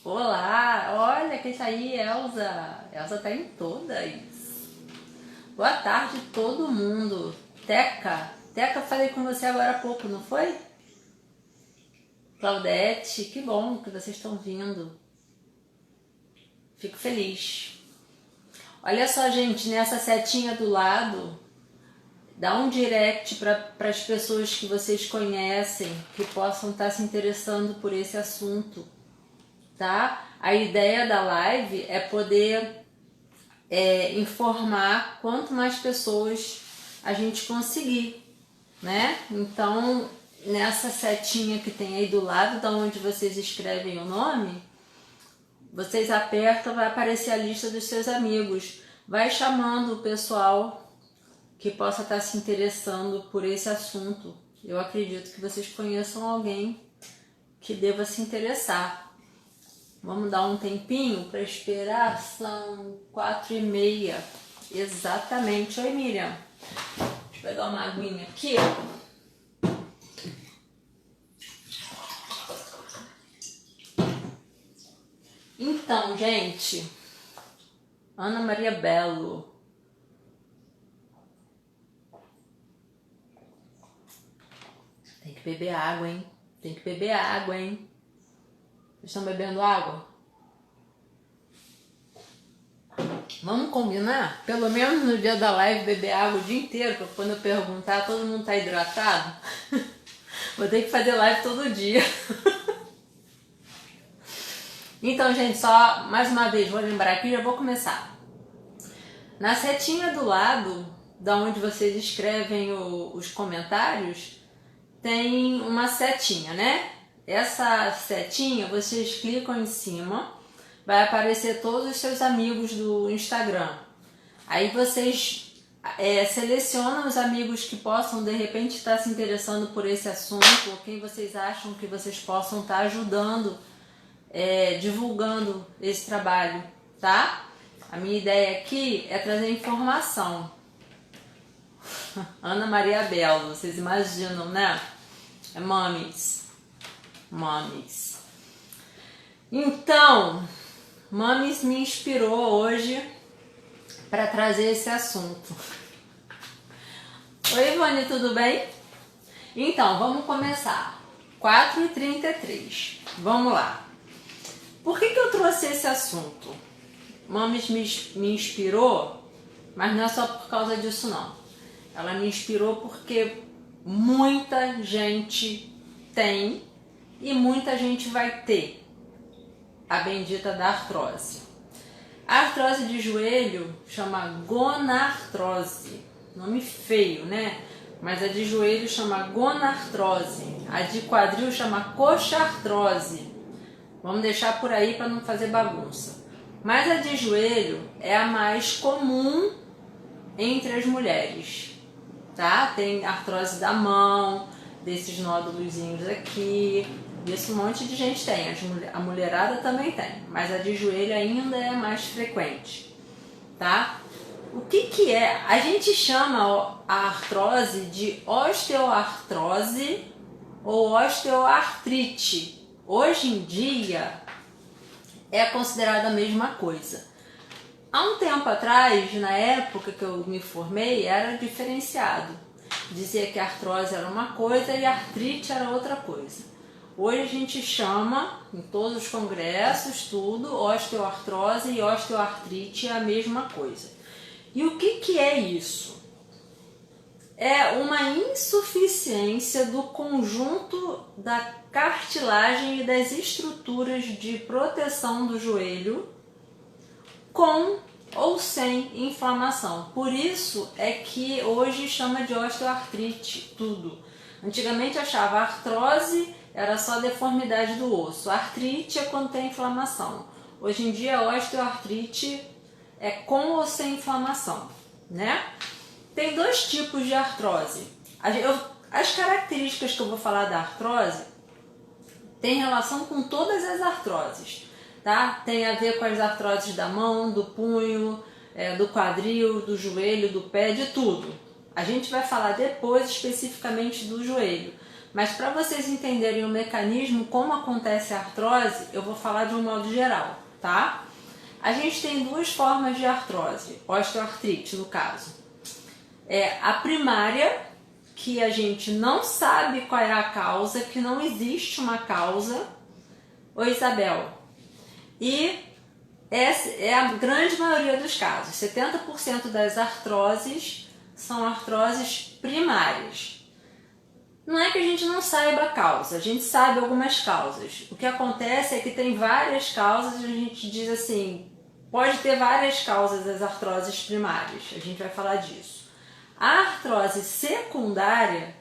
Olá, olha quem tá aí, Elza. Elza tá em todas. Boa tarde, todo mundo. Teca, falei com você agora há pouco, não foi? Claudete, que bom que vocês estão vindo. Fico feliz. Olha só, gente, nessa setinha do lado, dá um direct para as pessoas que vocês conhecem, que possam estar se interessando por esse assunto, tá? A ideia da live é poder informar quanto mais pessoas a gente conseguir, né? Então, nessa setinha que tem aí do lado, da onde vocês escrevem o nome, vocês apertam, vai aparecer a lista dos seus amigos. Vai chamando o pessoal que possa estar se interessando por esse assunto. Eu acredito que vocês conheçam alguém que deva se interessar. Vamos dar um tempinho para esperar, são 4h30. Exatamente. Oi, Miriam. Deixa eu pegar uma aguinha aqui. Então, gente, Ana Maria Belo. Tem que beber água, hein? Tem que beber água, hein? Vocês estão bebendo água? Vamos combinar? Pelo menos no dia da live beber água o dia inteiro, para quando eu perguntar todo mundo tá hidratado? Vou ter que fazer live todo dia. Então, gente, só mais uma vez, vou lembrar aqui, já vou começar. Na setinha do lado, da onde vocês escrevem os comentários, tem uma setinha, né? Essa setinha, vocês clicam em cima, vai aparecer todos os seus amigos do Instagram. Aí vocês selecionam os amigos que possam, de repente, estar se interessando por esse assunto, ou quem vocês acham que vocês possam estar ajudando, divulgando esse trabalho, tá? A minha ideia aqui é trazer informação. Ana Maria Belo, vocês imaginam, né? É Mamis. Então, Mamis me inspirou hoje para trazer esse assunto. Oi, Ivone, tudo bem? Então, vamos começar. 4h33. Vamos lá. Por que eu trouxe esse assunto? Mamis me inspirou, mas não é só por causa disso, não. Ela me inspirou porque muita gente tem e muita gente vai ter a bendita da artrose. A artrose de joelho chama gonartrose. Nome feio, né? Mas a de joelho chama gonartrose. A de quadril chama coxartrose. Vamos deixar por aí para não fazer bagunça. Mas a de joelho é a mais comum entre as mulheres, tá? Tem artrose da mão, desses nódulozinhos aqui, isso um monte de gente tem. A mulherada também tem, mas a de joelho ainda é mais frequente, tá? O que é? A gente chama a artrose de osteoartrose ou osteoartrite. Hoje em dia é considerada a mesma coisa. Há um tempo atrás, na época que eu me formei, era diferenciado. Dizia que a artrose era uma coisa e a artrite era outra coisa. Hoje a gente chama, em todos os congressos, tudo, osteoartrose e osteoartrite é a mesma coisa. E o que é isso? É uma insuficiência do conjunto da cartilagem e das estruturas de proteção do joelho com ou sem inflamação. Por isso é que hoje chama de osteoartrite tudo. Antigamente achava artrose era só deformidade do osso. Artrite é quando tem inflamação. Hoje em dia a osteoartrite é com ou sem inflamação, né? Tem dois tipos de artrose. As características que eu vou falar da artrose tem relação com todas as artroses, tá? Tem a ver com as artroses da mão, do punho, do quadril, do joelho, do pé, de tudo. A gente vai falar depois especificamente do joelho, Mas para vocês entenderem o mecanismo, como acontece a artrose, eu vou falar de um modo geral, tá? A gente tem duas formas de artrose, osteoartrite no caso. A primária, que a gente não sabe qual é a causa, que não existe uma causa. Oi, Isabel. E essa é a grande maioria dos casos. 70% das artroses são artroses primárias. Não é que a gente não saiba a causa, a gente sabe algumas causas. O que acontece é que tem várias causas e a gente diz assim, pode ter várias causas das artroses primárias, a gente vai falar disso. A artrose secundária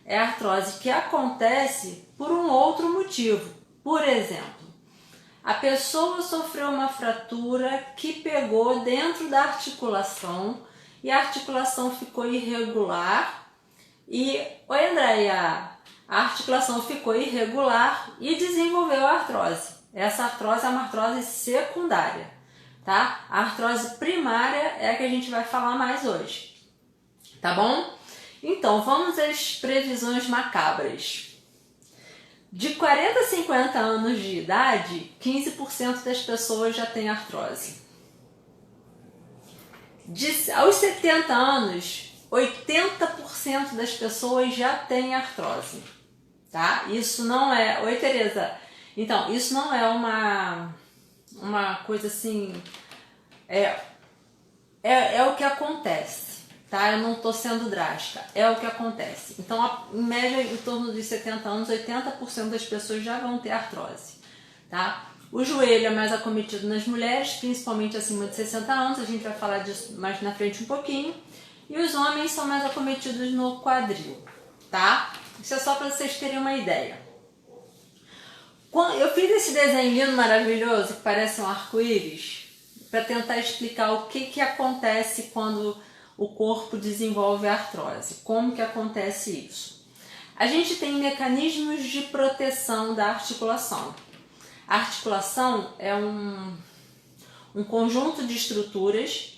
é a artrose que acontece por um outro motivo. Por exemplo, a pessoa sofreu uma fratura que pegou dentro da articulação e a articulação ficou irregular. Oi, Andréia, a articulação ficou irregular e desenvolveu a artrose. Essa artrose é uma artrose secundária, tá? A artrose primária é a que a gente vai falar mais hoje, tá bom? Então, vamos às previsões macabras. De 40 a 50 anos de idade, 15% das pessoas já têm artrose. Aos 70 anos, 80% das pessoas já têm artrose, tá? Isso não é... Oi, Tereza. Então, isso não é uma coisa assim... É o que acontece, tá? Eu não tô sendo drástica, é o que acontece. Então, em média, em torno dos 70 anos, 80% das pessoas já vão ter artrose, tá? O joelho é mais acometido nas mulheres, principalmente acima de 60 anos, a gente vai falar disso mais na frente um pouquinho. E os homens são mais acometidos no quadril, tá? Isso é só para vocês terem uma ideia. Eu fiz esse desenho lindo, maravilhoso, que parece um arco-íris, para tentar explicar o que acontece quando o corpo desenvolve artrose. Como que acontece isso? A gente tem mecanismos de proteção da articulação. A articulação é um conjunto de estruturas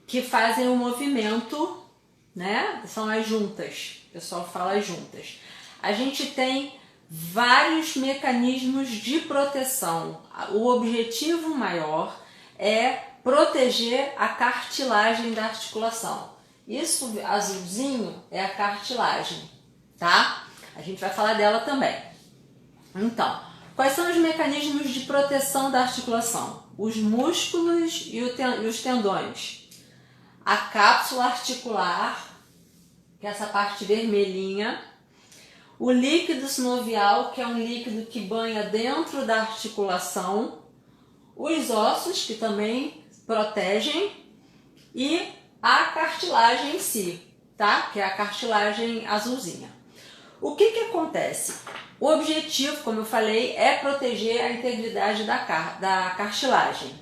que fazem o movimento, né? São as juntas, o pessoal fala as juntas. A gente tem vários mecanismos de proteção. O objetivo maior é proteger a cartilagem da articulação. Isso azulzinho é a cartilagem, tá? A gente vai falar dela também. Então, quais são os mecanismos de proteção da articulação? Os músculos e os tendões. A cápsula articular, que é essa parte vermelhinha, o líquido sinovial, que é um líquido que banha dentro da articulação, os ossos, que também protegem, e a cartilagem em si, tá? Que é a cartilagem azulzinha. O que acontece? O objetivo, como eu falei, é proteger a integridade da cartilagem.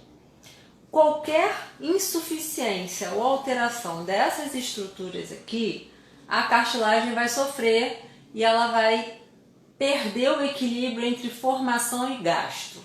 Qualquer insuficiência ou alteração dessas estruturas aqui, a cartilagem vai sofrer e ela vai perder o equilíbrio entre formação e gasto.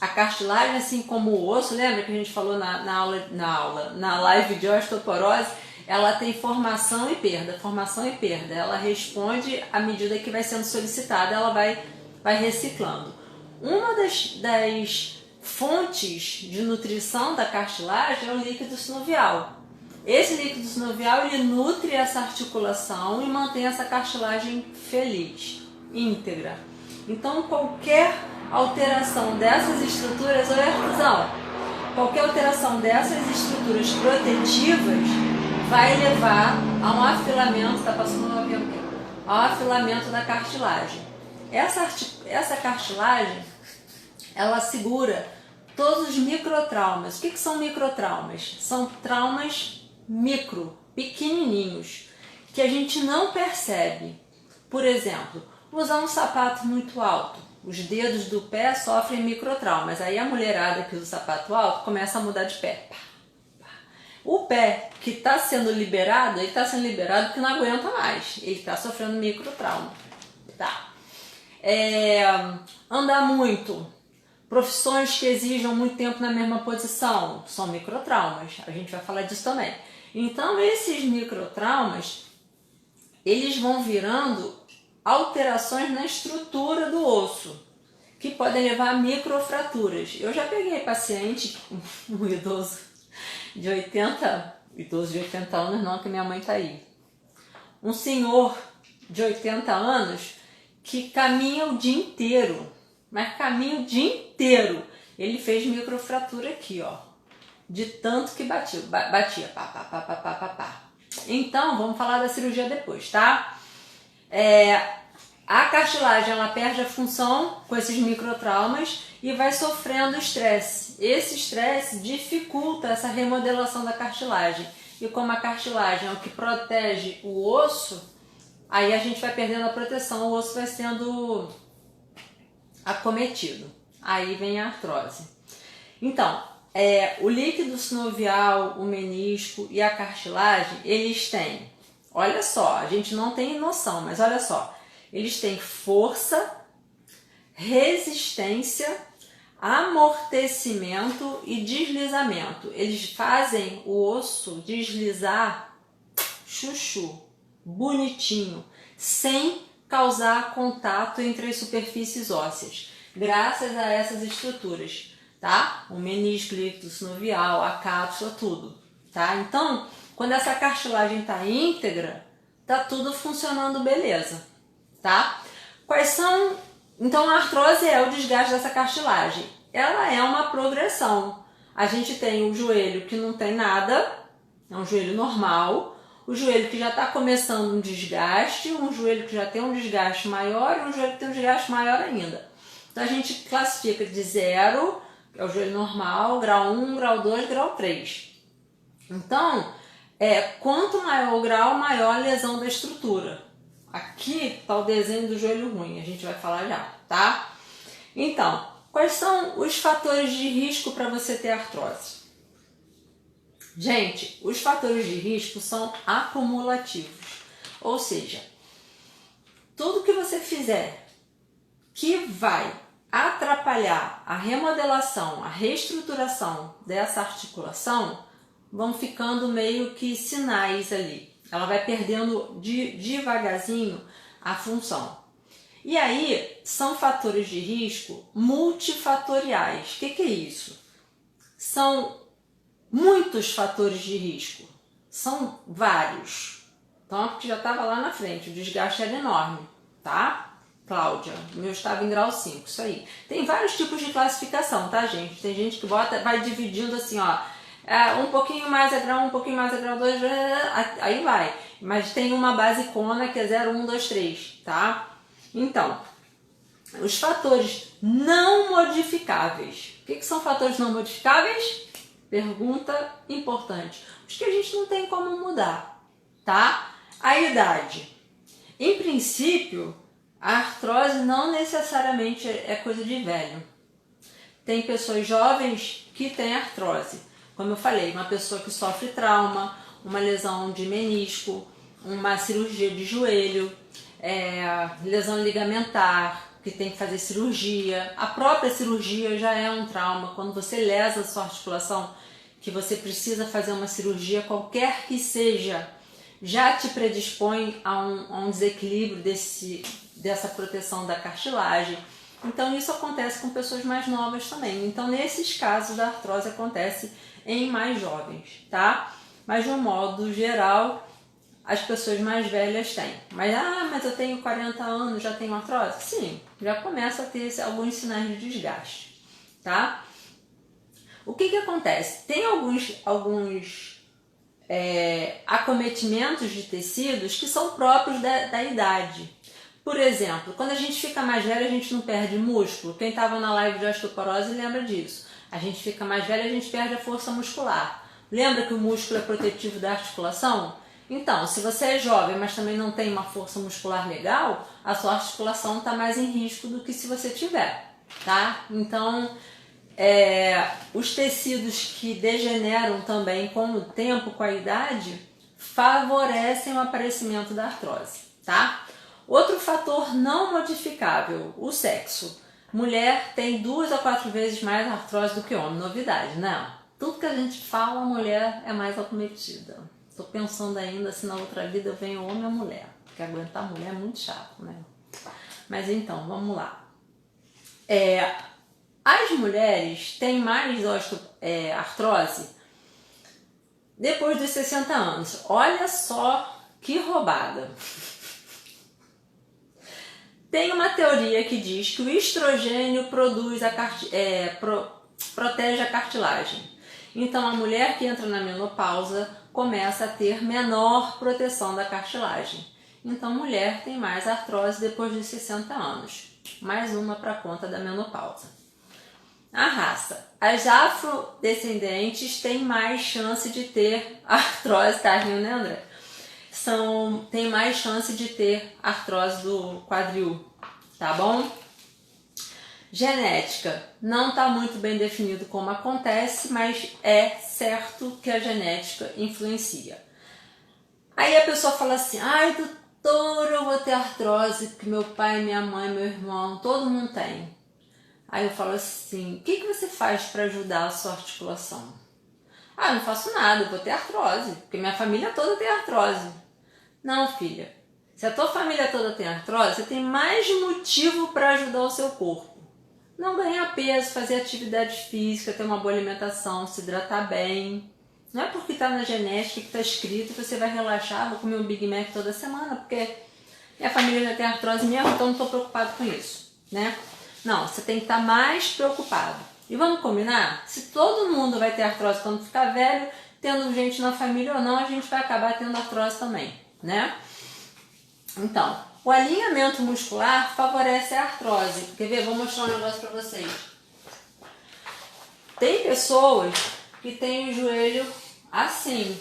A cartilagem, assim como o osso, lembra que a gente falou na live de osteoporose, ela tem formação e perda, formação e perda. Ela responde à medida que vai sendo solicitada, ela vai reciclando. Uma das fontes de nutrição da cartilagem é o líquido sinovial. Esse líquido sinovial ele nutre essa articulação e mantém essa cartilagem feliz, íntegra. Então qualquer alteração dessas estruturas, olha a fusão, qualquer alteração dessas estruturas protetivas vai levar a um afilamento, tá passando um avião aqui, ao afilamento da cartilagem. Essa cartilagem ela segura todos os microtraumas. O que são microtraumas? São traumas pequenininhos, que a gente não percebe. Por exemplo, usar um sapato muito alto. Os dedos do pé sofrem microtraumas. Aí a mulherada que usa o sapato alto começa a mudar de pé. O pé que está sendo liberado, ele está sendo liberado porque não aguenta mais. Ele está sofrendo microtrauma. Tá? Andar muito. Profissões que exijam muito tempo na mesma posição são microtraumas. A gente vai falar disso também. Então, esses microtraumas, eles vão virando alterações na estrutura do osso, que podem levar a microfraturas. Eu já peguei paciente, um idoso de 80 anos, não, que minha mãe tá aí. Um senhor de 80 anos que caminha o dia inteiro, mas caminha o dia inteiro. Ele fez microfratura aqui, ó, de tanto que batia, pá. Então, vamos falar da cirurgia depois, tá? A cartilagem, ela perde a função com esses microtraumas e vai sofrendo estresse. Esse estresse dificulta essa remodelação da cartilagem. E como a cartilagem é o que protege o osso, aí a gente vai perdendo a proteção, o osso vai sendo acometido. Aí vem a artrose. Então, o líquido sinovial, o menisco e a cartilagem, eles têm, olha só, a gente não tem noção, mas olha só, eles têm força, resistência, amortecimento e deslizamento. Eles fazem o osso deslizar chuchu, bonitinho, sem causar contato entre as superfícies ósseas, graças a essas estruturas, tá? O menisco, líquido sinovial, a cápsula, tudo, tá? Então, quando essa cartilagem tá íntegra, tá tudo funcionando beleza, tá? Quais são... Então, a artrose é o desgaste dessa cartilagem. Ela é uma progressão. A gente tem o joelho que não tem nada, é um joelho normal, o joelho que já está começando um desgaste, um joelho que já tem um desgaste maior e um joelho que tem um desgaste maior ainda. Então, a gente classifica de 0, que é o joelho normal, grau 1, grau 2, grau 3. Então, quanto maior o grau, maior a lesão da estrutura. Aqui está o desenho do joelho ruim, a gente vai falar já, tá? Então, quais são os fatores de risco para você ter artrose? Gente, os fatores de risco são acumulativos, ou seja, tudo que você fizer que vai atrapalhar a remodelação, a reestruturação dessa articulação, vão ficando meio que sinais ali. Ela vai perdendo devagarzinho a função. E aí, são fatores de risco multifatoriais. O que é isso? São muitos fatores de risco. São vários. Então, porque já estava lá na frente, o desgaste era enorme, tá? Cláudia, o meu estava em grau 5, isso aí. Tem vários tipos de classificação, tá, gente? Tem gente que vai dividindo assim, ó. Um pouquinho mais é grau 1, um pouquinho mais é grau 2, aí vai. Mas tem uma basicona que é 0, 1, 2, 3, tá? Então, os fatores não modificáveis. O que são fatores não modificáveis? Pergunta importante. Os que a gente não tem como mudar, tá? A idade. Em princípio, a artrose não necessariamente é coisa de velho. Tem pessoas jovens que têm artrose. Como eu falei, uma pessoa que sofre trauma, uma lesão de menisco, uma cirurgia de joelho, lesão ligamentar, que tem que fazer cirurgia. A própria cirurgia já é um trauma. Quando você lesa a sua articulação, que você precisa fazer uma cirurgia, qualquer que seja, já te predispõe a um desequilíbrio dessa proteção da cartilagem. Então, isso acontece com pessoas mais novas também. Então, nesses casos, a artrose acontece em mais jovens, tá? Mas, de um modo geral, as pessoas mais velhas têm. Mas eu tenho 40 anos, já tenho artrose? Sim, já começa a ter alguns sinais de desgaste, tá? O que acontece? Tem alguns acometimentos de tecidos que são próprios da idade. Por exemplo, quando a gente fica mais velho, a gente não perde músculo. Quem estava na live de osteoporose lembra disso. A gente fica mais velho, a gente perde a força muscular. Lembra que o músculo é protetivo da articulação? Então, se você é jovem, mas também não tem uma força muscular legal, a sua articulação está mais em risco do que se você tiver, tá? Então, os tecidos que degeneram também com o tempo, com a idade, favorecem o aparecimento da artrose, tá? Outro fator não modificável, o sexo. Mulher tem 2 a 4 vezes mais artrose do que homem, novidade, né? Tudo que a gente fala, a mulher é mais acometida. Tô pensando ainda se na outra vida eu venho homem ou mulher, porque aguentar mulher é muito chato, né? Mas então, vamos lá. As mulheres têm mais artrose depois dos 60 anos. Olha só que roubada. Tem uma teoria que diz que o estrogênio protege a cartilagem. Então, a mulher que entra na menopausa começa a ter menor proteção da cartilagem. Então, mulher tem mais artrose depois dos 60 anos. Mais uma para conta da menopausa. A raça. As afrodescendentes têm mais chance de ter artrose, tá rindo, né, André? Tem mais chance de ter artrose do quadril, tá bom? Genética. Não está muito bem definido como acontece, mas é certo que a genética influencia. Aí a pessoa fala assim, ai doutor, eu vou ter artrose, porque meu pai, minha mãe, meu irmão, todo mundo tem. Aí eu falo assim, o que você faz para ajudar a sua articulação? Ah, eu não faço nada, eu vou ter artrose, porque minha família toda tem artrose. Não, filha, se a tua família toda tem artrose, você tem mais motivo para ajudar o seu corpo. Não ganhar peso, fazer atividade física, ter uma boa alimentação, se hidratar bem. Não é porque está na genética que está escrito que você vai relaxar, vou comer um Big Mac toda semana, porque minha família já tem artrose mesmo, então não estou preocupado com isso, né? Não, você tem que estar mais preocupado. E vamos combinar? Se todo mundo vai ter artrose quando ficar velho, tendo gente na família ou não, a gente vai acabar tendo artrose também, né? Então, o alinhamento muscular favorece a artrose. Quer ver? Vou mostrar um negócio para vocês. Tem pessoas que têm o joelho assim,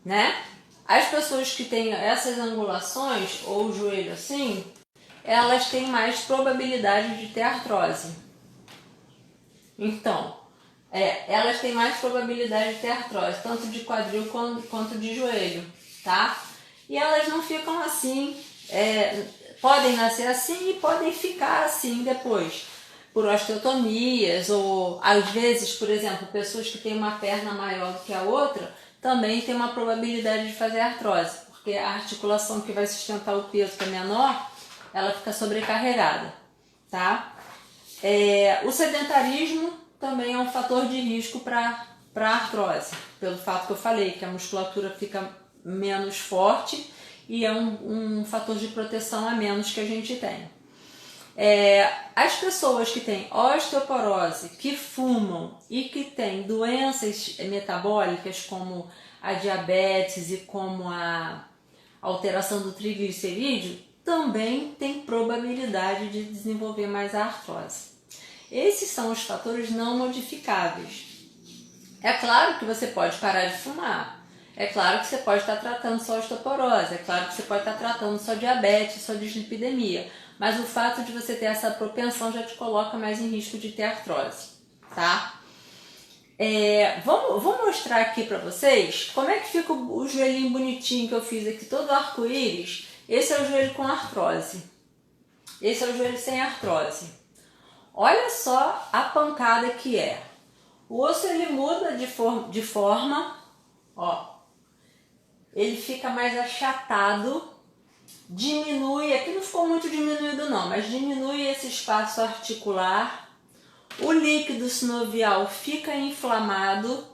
né? As pessoas que têm essas angulações ou o joelho assim, elas têm mais probabilidade de ter artrose. Então, elas têm mais probabilidade de ter artrose, tanto de quadril quanto de joelho, tá? E elas não ficam assim, podem nascer assim e podem ficar assim depois, por osteotomias ou às vezes, por exemplo, pessoas que têm uma perna maior do que a outra também tem uma probabilidade de fazer artrose, porque a articulação que vai sustentar o peso que é menor, ela fica sobrecarregada, tá? O sedentarismo também é um fator de risco para artrose, pelo fato que eu falei, que a musculatura fica menos forte e é um fator de proteção a menos que a gente tem. As pessoas que têm osteoporose, que fumam e que têm doenças metabólicas como a diabetes e como a alteração do triglicerídeo, também tem probabilidade de desenvolver mais a artrose. Esses são os fatores não modificáveis. É claro que você pode parar de fumar, é claro que você pode estar tratando só osteoporose, é claro que você pode estar tratando só diabetes, só dislipidemia, mas o fato de você ter essa propensão já te coloca mais em risco de ter artrose, tá? Vou mostrar aqui para vocês como é que fica o joelhinho bonitinho que eu fiz aqui, todo arco-íris. Esse é o joelho com artrose, esse é o joelho sem artrose. Olha só a pancada que é. O osso ele muda de forma, ó, ele fica mais achatado, diminui, aqui não ficou muito diminuído não, mas diminui esse espaço articular. O líquido sinovial fica inflamado,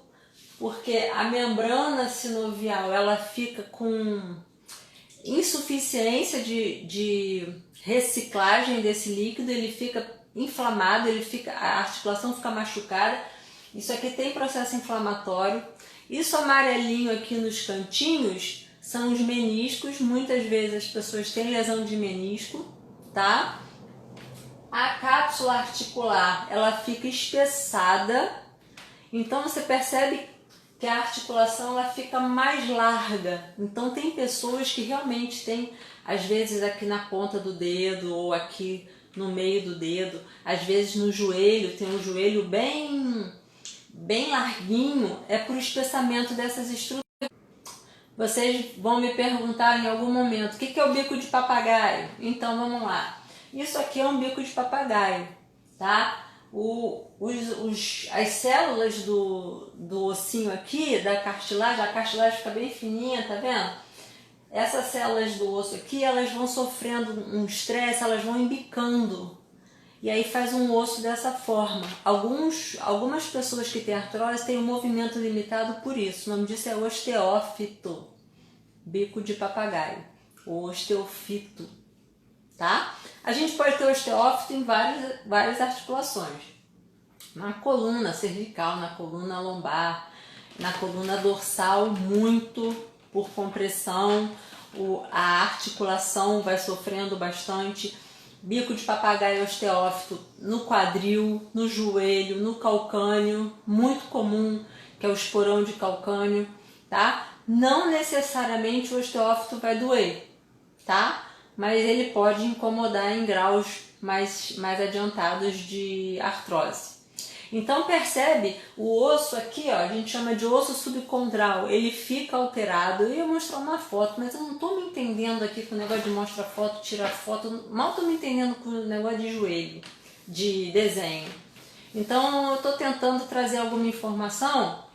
porque a membrana sinovial ela fica com insuficiência de reciclagem desse líquido, ele fica inflamado, a articulação fica machucada. Isso aqui tem processo inflamatório. Isso amarelinho aqui nos cantinhos são os meniscos. Muitas vezes as pessoas têm lesão de menisco, tá? A cápsula articular, ela fica espessada. Então você percebe que a articulação ela fica mais larga. Então tem pessoas que realmente têm, às vezes aqui na ponta do dedo ou aqui no meio do dedo, às vezes no joelho, tem um joelho bem larguinho, é por espessamento dessas estruturas. Vocês vão me perguntar em algum momento, o que é o bico de papagaio? Então vamos lá. Isso aqui é um bico de papagaio, tá? As células do ossinho aqui, da cartilagem, a cartilagem fica bem fininha, tá vendo? essas células do osso aqui, elas vão sofrendo um estresse, elas vão embicando. E aí faz um osso dessa forma. Algumas pessoas que têm artrose têm um movimento limitado por isso. O nome disso é osteófito, bico de papagaio, ou osteofito, tá? A gente pode ter osteófito em várias articulações. Na coluna cervical, na coluna lombar, na coluna dorsal, muito por compressão, a articulação vai sofrendo bastante. Bico de papagaio osteófito no quadril, no joelho, no calcânio, muito comum, que é o esporão de calcânio, tá? Não necessariamente o osteófito vai doer, tá? Mas ele pode incomodar em graus mais adiantados de artrose. Então percebe, o osso aqui, ó, a gente chama de osso subcondral, ele fica alterado. Eu ia mostrar uma foto, mas eu não estou me entendendo aqui com o negócio de mostrar foto, tirar foto, mal estou me entendendo com o negócio de joelho, de desenho. Então eu estou tentando trazer alguma informação,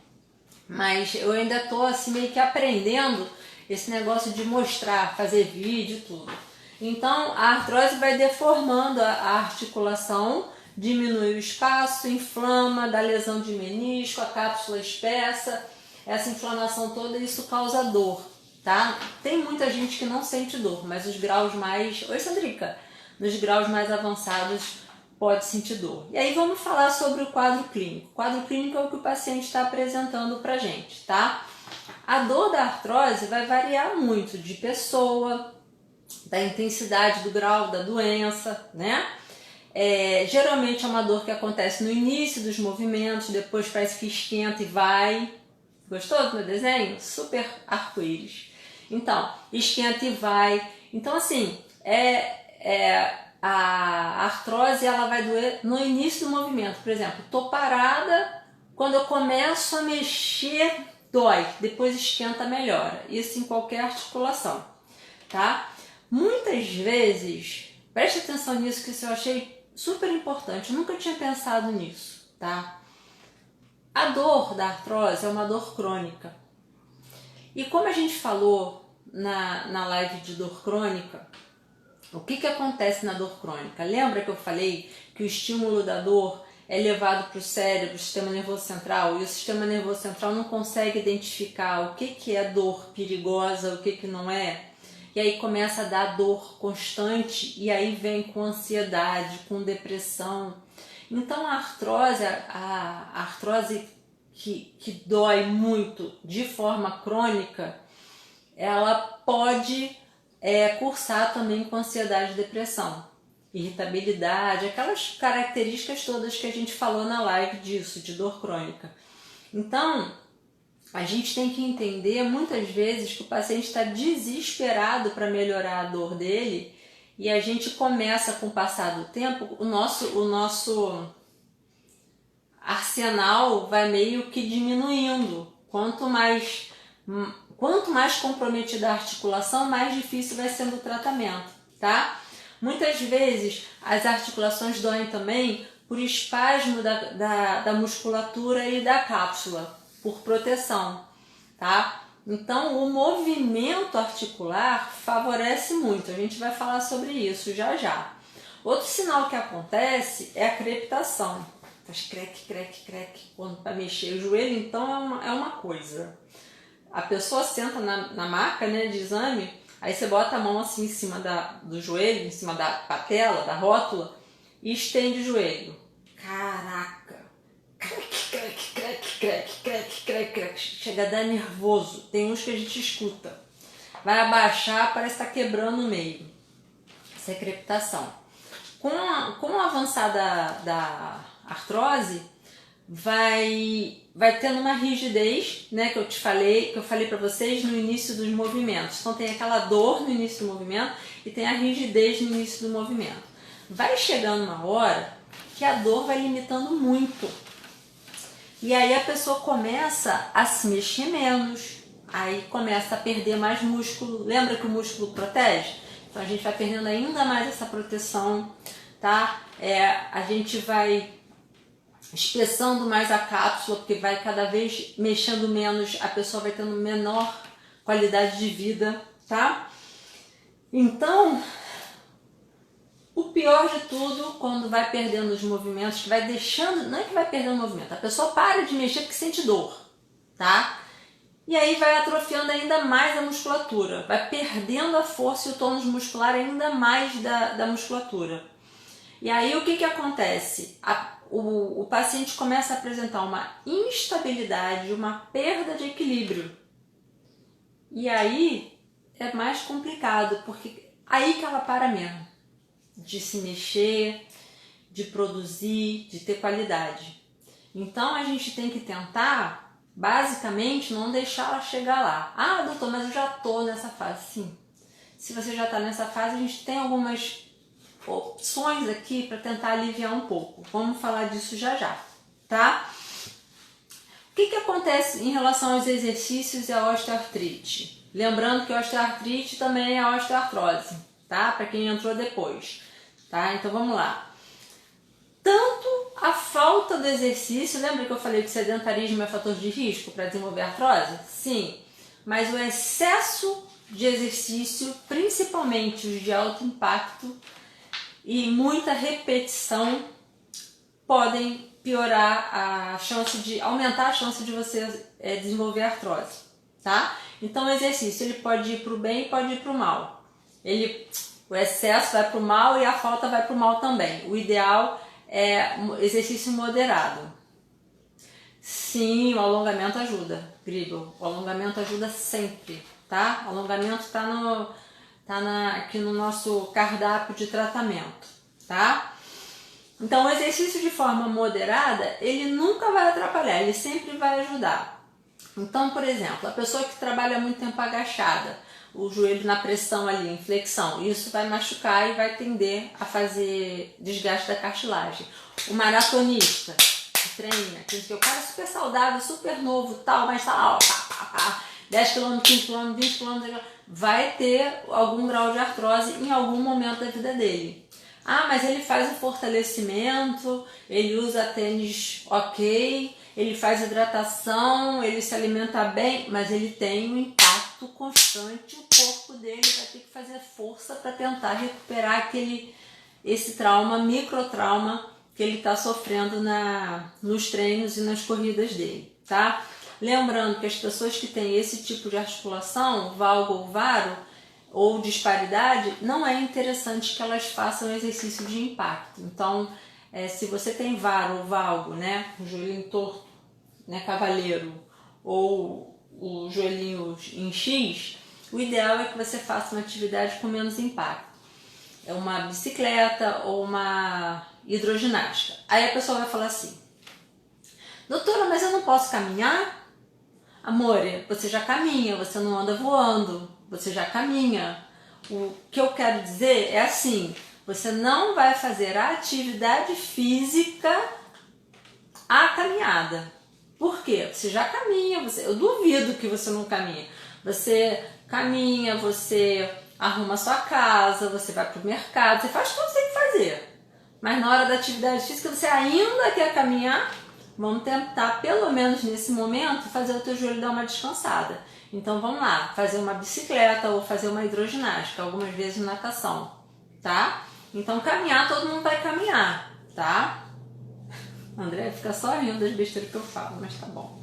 mas eu ainda estou assim meio que aprendendo esse negócio de mostrar, fazer vídeo e tudo. Então a artrose vai deformando a articulação, diminui o espaço, inflama, dá lesão de menisco, a cápsula espessa, essa inflamação toda, isso causa dor, tá? Tem muita gente que não sente dor, mas os graus mais... Oi, Sandrica! Nos graus mais avançados pode sentir dor. E aí vamos falar sobre o quadro clínico. O quadro clínico é o que o paciente está apresentando pra gente, tá? A dor da artrose vai variar muito de pessoa, da intensidade do grau da doença, né? Geralmente é uma dor que acontece no início dos movimentos, depois parece que esquenta e vai. Gostou do meu desenho? Super arco-íris. Então, esquenta e vai. Então, assim, a artrose ela vai doer no início do movimento. Por exemplo, tô parada, quando eu começo a mexer, dói. Depois esquenta, melhora. Isso em qualquer articulação, tá? Muitas vezes, preste atenção nisso que eu achei super importante, eu nunca tinha pensado nisso, tá? A dor da artrose é uma dor crônica. E como a gente falou na live de dor crônica, o que acontece na dor crônica? Lembra que eu falei que o estímulo da dor é levado para o cérebro, o sistema nervoso central, e o sistema nervoso central não consegue identificar o que é dor perigosa, o que não é? E aí começa a dar dor constante e aí vem com ansiedade, com depressão. Então a artrose que dói muito de forma crônica, ela pode cursar também com ansiedade e depressão, irritabilidade, aquelas características todas que a gente falou na live disso, de dor crônica. Então, a gente tem que entender muitas vezes que o paciente está desesperado para melhorar a dor dele e a gente começa, com o passar do tempo, o nosso arsenal vai meio que diminuindo. Quanto mais comprometida a articulação, mais difícil vai sendo o tratamento, tá? Muitas vezes as articulações doem também por espasmo da musculatura e da cápsula, por proteção, tá? Então o movimento articular favorece muito, a gente vai falar sobre isso já já. Outro sinal que acontece é a crepitação, faz creque, creque, creque, quando para mexer o joelho, então é uma coisa. A pessoa senta na maca, né, de exame, aí você bota a mão assim em cima do joelho, em cima da patela, da rótula, e estende o joelho. Caraca! Creque, creque, creque, creque, creque, creque, creque. Chega a dar nervoso. Tem uns que a gente escuta. Vai abaixar, parece que está quebrando o meio. Isso é crepitação. Com o avançar da artrose, vai tendo uma rigidez, né, que eu falei para vocês no início dos movimentos. Então tem aquela dor no início do movimento e tem a rigidez no início do movimento. Vai chegando uma hora que a dor vai limitando muito. E aí a pessoa começa a se mexer menos, aí começa a perder mais músculo. Lembra que o músculo protege? Então a gente vai perdendo ainda mais essa proteção, tá? A gente vai espessando mais a cápsula, porque vai cada vez mexendo menos, a pessoa vai tendo menor qualidade de vida, tá? Então, o pior de tudo, quando vai perdendo os movimentos, que vai deixando, não é que vai perdendo o movimento, a pessoa para de mexer porque sente dor, tá? E aí vai atrofiando ainda mais a musculatura, vai perdendo a força e o tônus muscular ainda mais da musculatura. E aí o que acontece? O paciente começa a apresentar uma instabilidade, uma perda de equilíbrio. E aí é mais complicado, porque aí que ela para mesmo de se mexer, de produzir, de ter qualidade. Então a gente tem que tentar, basicamente, não deixar ela chegar lá. Ah, doutor, mas eu já tô nessa fase. Sim, se você já está nessa fase, a gente tem algumas opções aqui para tentar aliviar um pouco. Vamos falar disso já já, tá? O que acontece em relação aos exercícios e à osteoartrite? Lembrando que a osteoartrite também é a osteoartrose, tá? Para quem entrou depois, tá? Então vamos lá. Tanto a falta do exercício, lembra que eu falei que o sedentarismo é fator de risco para desenvolver artrose? Sim, mas o excesso de exercício, principalmente os de alto impacto, e muita repetição podem piorar a chance de aumentar a chance de você desenvolver artrose, tá? Então o exercício ele pode ir para o bem e pode ir para o mal. O excesso vai para o mal e a falta vai para o mal também. O ideal é exercício moderado. Sim, o alongamento ajuda, Grigol. O alongamento ajuda sempre, tá? O alongamento está aqui no nosso cardápio de tratamento, tá? Então o exercício de forma moderada, ele nunca vai atrapalhar, ele sempre vai ajudar. Então, por exemplo, a pessoa que trabalha muito tempo agachada, o joelho na pressão ali, em flexão, isso vai machucar e vai tender a fazer desgaste da cartilagem. O maratonista que treina, que o cara é super saudável, super novo, tal, mas tá lá, 10 km, 15 km, 20 km, vai ter algum grau de artrose em algum momento da vida dele. Ah, mas ele faz o fortalecimento, ele usa tênis ok, ele faz hidratação, ele se alimenta bem, mas ele tem um impacto constante, o corpo dele vai ter que fazer força para tentar recuperar esse trauma, microtrauma que ele está sofrendo nos treinos e nas corridas dele, tá? Lembrando que as pessoas que têm esse tipo de articulação, valgo ou varo, ou disparidade, não é interessante que elas façam exercício de impacto. Então, se você tem varo ou valgo, né, o joelhinho torto, né, cavaleiro, ou o joelhinho em X, o ideal é que você faça uma atividade com menos impacto. É uma bicicleta ou uma hidroginástica. Aí a pessoa vai falar assim: doutora, mas eu não posso caminhar? Amore, você já caminha, você não anda voando, você já caminha. O que eu quero dizer é assim: você não vai fazer a atividade física a caminhada. Por quê? Você já caminha, eu duvido que você não caminha. Você caminha, você arruma a sua casa, você vai pro mercado, você faz tudo que você tem que fazer. Mas na hora da atividade física você ainda quer caminhar? Vamos tentar, pelo menos nesse momento, fazer o teu joelho dar uma descansada. Então vamos lá, fazer uma bicicleta ou fazer uma hidroginástica, algumas vezes natação, tá? Então caminhar, todo mundo vai caminhar, tá? André fica só rindo das besteiras que eu falo, mas tá bom.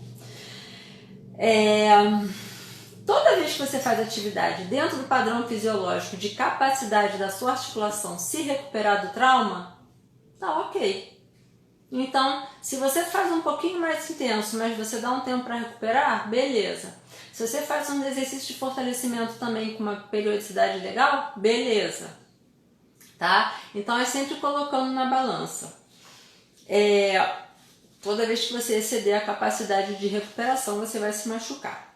Toda vez que você faz atividade dentro do padrão fisiológico de capacidade da sua articulação se recuperar do trauma, tá ok. Então, se você faz um pouquinho mais intenso, mas você dá um tempo para recuperar, beleza. Se você faz um exercício de fortalecimento também com uma periodicidade legal, beleza. Tá? Então, é sempre colocando na balança. Toda vez que você exceder a capacidade de recuperação, você vai se machucar.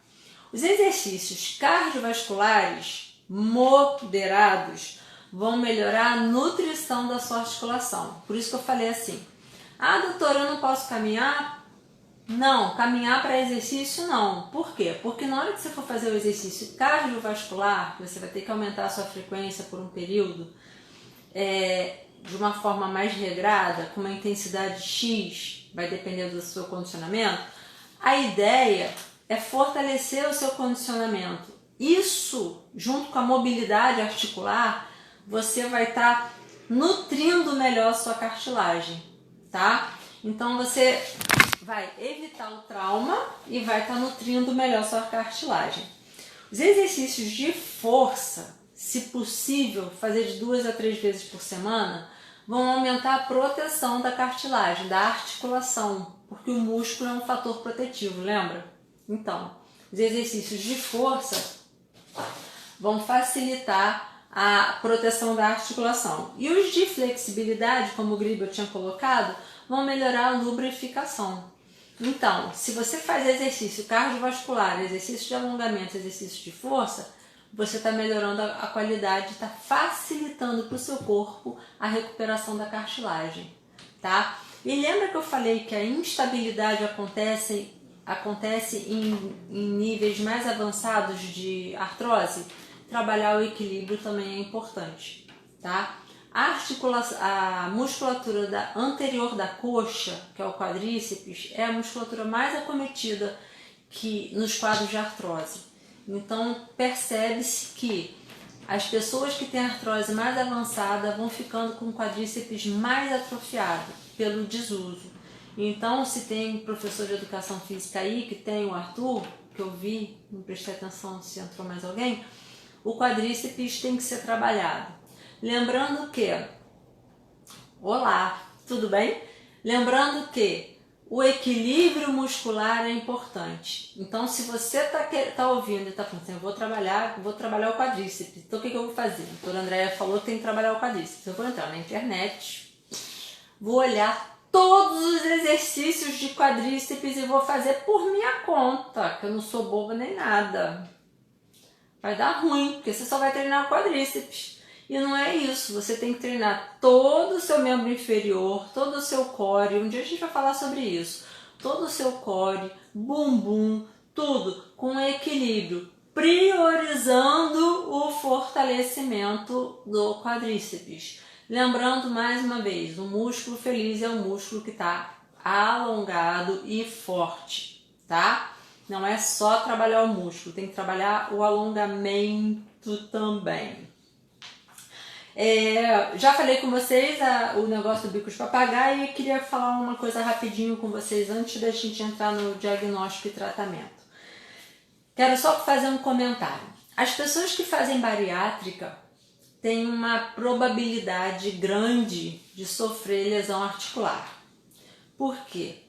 Os exercícios cardiovasculares moderados vão melhorar a nutrição da sua articulação. Por isso que eu falei assim: ah, doutora, eu não posso caminhar? Não, caminhar para exercício não. Por quê? Porque na hora que você for fazer o exercício cardiovascular, você vai ter que aumentar a sua frequência por um período, de uma forma mais regrada, com uma intensidade X, vai depender do seu condicionamento. A ideia é fortalecer o seu condicionamento isso, junto com a mobilidade articular, você vai estar nutrindo melhor a sua cartilagem, tá? Então você vai evitar o trauma e vai estar nutrindo melhor a sua cartilagem. Os exercícios de força, se possível, fazer de 2 a 3 vezes por semana, vão aumentar a proteção da cartilagem, da articulação, porque o músculo é um fator protetivo, lembra? Então, os exercícios de força vão facilitar a proteção da articulação. E os de flexibilidade, como o Gribel tinha colocado, vão melhorar a lubrificação. Então, se você faz exercício cardiovascular, exercício de alongamento, exercício de força, você está melhorando a qualidade, está facilitando para o seu corpo a recuperação da cartilagem, tá? E lembra que eu falei que a instabilidade acontece em níveis mais avançados de artrose? Trabalhar o equilíbrio também é importante, tá? A musculatura anterior da coxa, que é o quadríceps, é a musculatura mais acometida que nos quadros de artrose. Então, percebe-se que as pessoas que têm artrose mais avançada vão ficando com o quadríceps mais atrofiado pelo desuso. Então, se tem professor de educação física aí, que tem o Arthur, que eu vi, não prestei atenção se entrou mais alguém, o quadríceps tem que ser trabalhado. Lembrando que, olá, tudo bem? Lembrando que o equilíbrio muscular é importante. Então, se você tá ouvindo e está pensando, eu vou trabalhar o quadríceps, então o que eu vou fazer? A doutora Andréia falou que tem que trabalhar o quadríceps. Eu vou entrar na internet, vou olhar todos os exercícios de quadríceps e vou fazer por minha conta, que eu não sou boba nem nada. Vai dar ruim, porque você só vai treinar o quadríceps. E não é isso, você tem que treinar todo o seu membro inferior, todo o seu core, um dia a gente vai falar sobre isso, todo o seu core, bumbum, tudo com equilíbrio, priorizando o fortalecimento do quadríceps. Lembrando mais uma vez, o músculo feliz é o músculo que está alongado e forte, tá? Não é só trabalhar o músculo, tem que trabalhar o alongamento também. Já falei com vocês o negócio do bico de papagaio e queria falar uma coisa rapidinho com vocês antes da gente entrar no diagnóstico e tratamento. Quero só fazer um comentário. As pessoas que fazem bariátrica têm uma probabilidade grande de sofrer lesão articular. Por quê?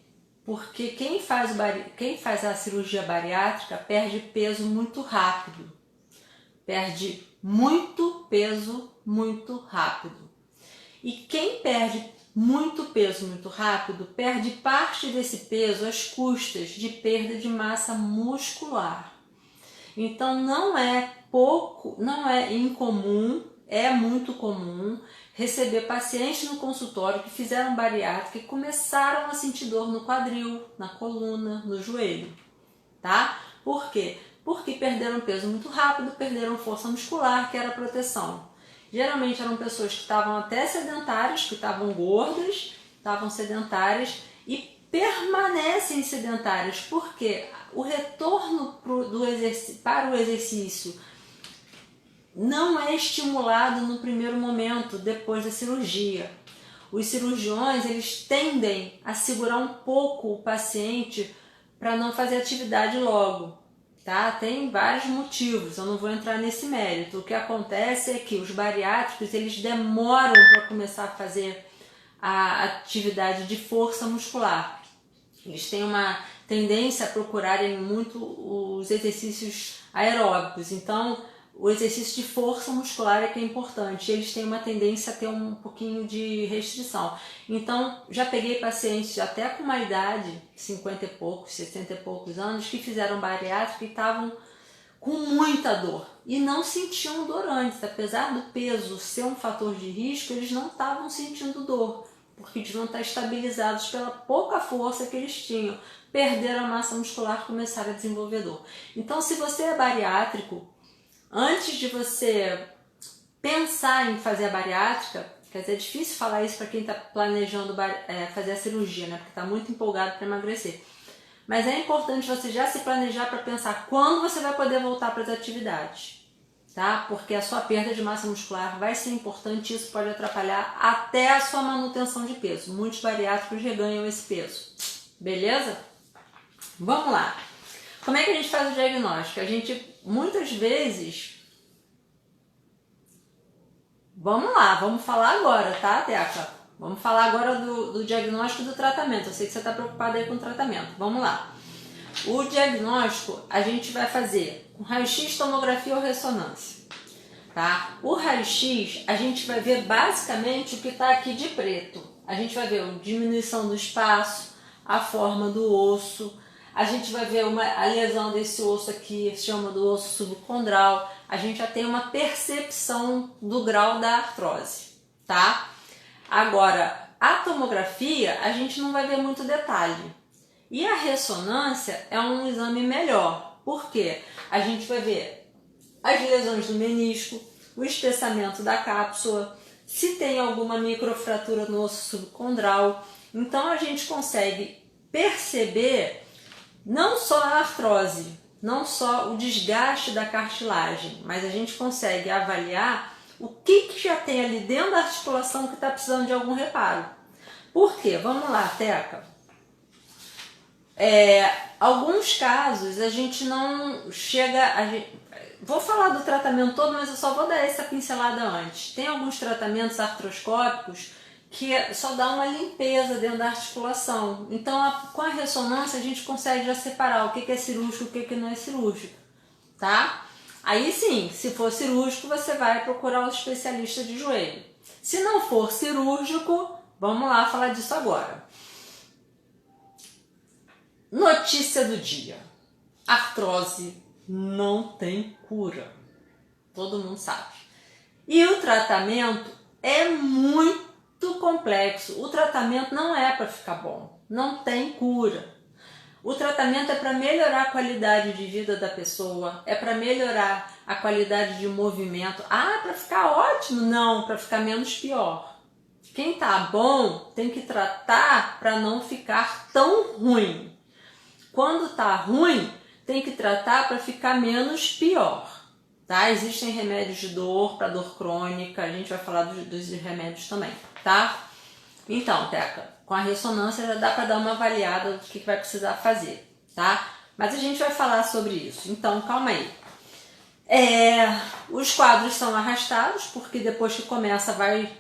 Porque quem faz a cirurgia bariátrica perde peso muito rápido. Perde muito peso muito rápido. E quem perde muito peso muito rápido, perde parte desse peso às custas de perda de massa muscular. Então não é incomum, é muito comum receber pacientes no consultório que fizeram bariátrica e começaram a sentir dor no quadril, na coluna, no joelho, tá? Por quê? Porque perderam peso muito rápido, perderam força muscular, que era a proteção. Geralmente eram pessoas que estavam até sedentárias, que estavam gordas, estavam sedentárias e permanecem sedentárias, porque o retorno para o exercício não é estimulado no primeiro momento, depois da cirurgia. Os cirurgiões, eles tendem a segurar um pouco o paciente para não fazer atividade logo, tá? Tem vários motivos, eu não vou entrar nesse mérito. O que acontece é que os bariátricos, eles demoram para começar a fazer a atividade de força muscular. Eles têm uma tendência a procurarem muito os exercícios aeróbicos, então o exercício de força muscular é que é importante. Eles têm uma tendência a ter um pouquinho de restrição. Então, já peguei pacientes até com uma idade, 50 e poucos, 60 e poucos anos, que fizeram bariátrica e estavam com muita dor. E não sentiam dor antes. Apesar do peso ser um fator de risco, eles não estavam sentindo dor, porque deviam estar estabilizados pela pouca força que eles tinham. Perderam a massa muscular e começaram a desenvolver dor. Então, se você é bariátrico, antes de você pensar em fazer a bariátrica, quer dizer, é difícil falar isso para quem está planejando fazer a cirurgia, né? Porque está muito empolgado para emagrecer. mas é importante você já se planejar para pensar quando você vai poder voltar para as atividades, tá? Porque a sua perda de massa muscular vai ser importante e isso pode atrapalhar até a sua manutenção de peso. Muitos bariátricos reganham esse peso, beleza? Vamos lá. Como é que a gente faz o diagnóstico? A gente, muitas vezes... Vamos lá, vamos falar agora, tá, Teca? Vamos falar agora do diagnóstico e do tratamento. Eu sei que você está preocupada aí com o tratamento. Vamos lá. O diagnóstico a gente vai fazer com raio-x, tomografia ou ressonância, tá? O raio-x a gente vai ver basicamente o que está aqui de preto. A gente vai ver a diminuição do espaço, a forma do osso, a gente vai ver a lesão desse osso aqui, se chama do osso subcondral. A gente já tem uma percepção do grau da artrose, tá? Agora, a tomografia a gente não vai ver muito detalhe. E a ressonância é um exame melhor. Por quê? A gente vai ver as lesões do menisco, o espessamento da cápsula, se tem alguma microfratura no osso subcondral. Então a gente consegue perceber não só a artrose, não só o desgaste da cartilagem, mas a gente consegue avaliar o que já tem ali dentro da articulação que está precisando de algum reparo. Por quê? Vamos lá, Teca. Alguns casos a gente não chega... Vou falar do tratamento todo, mas eu só vou dar essa pincelada antes. Tem alguns tratamentos artroscópicos que só dá uma limpeza dentro da articulação. Então, com a ressonância, a gente consegue já separar o que é cirúrgico e o que não é cirúrgico, tá? Aí sim, se for cirúrgico, você vai procurar um especialista de joelho. Se não for cirúrgico, vamos lá falar disso agora. Notícia do dia. Artrose não tem cura. Todo mundo sabe. E o tratamento é muito complexo. O tratamento não é para ficar bom. Não tem cura. O tratamento é para melhorar a qualidade de vida da pessoa, é para melhorar a qualidade de movimento. Ah, é para ficar ótimo? Não, para ficar menos pior. Quem tá bom tem que tratar para não ficar tão ruim. Quando tá ruim, tem que tratar para ficar menos pior. Tá? Existem remédios de dor, para dor crônica, a gente vai falar dos remédios também, tá? Então, Teca, com a ressonância já dá para dar uma avaliada do que vai precisar fazer, tá? Mas a gente vai falar sobre isso, então calma aí. Os quadros são arrastados, porque depois que começa vai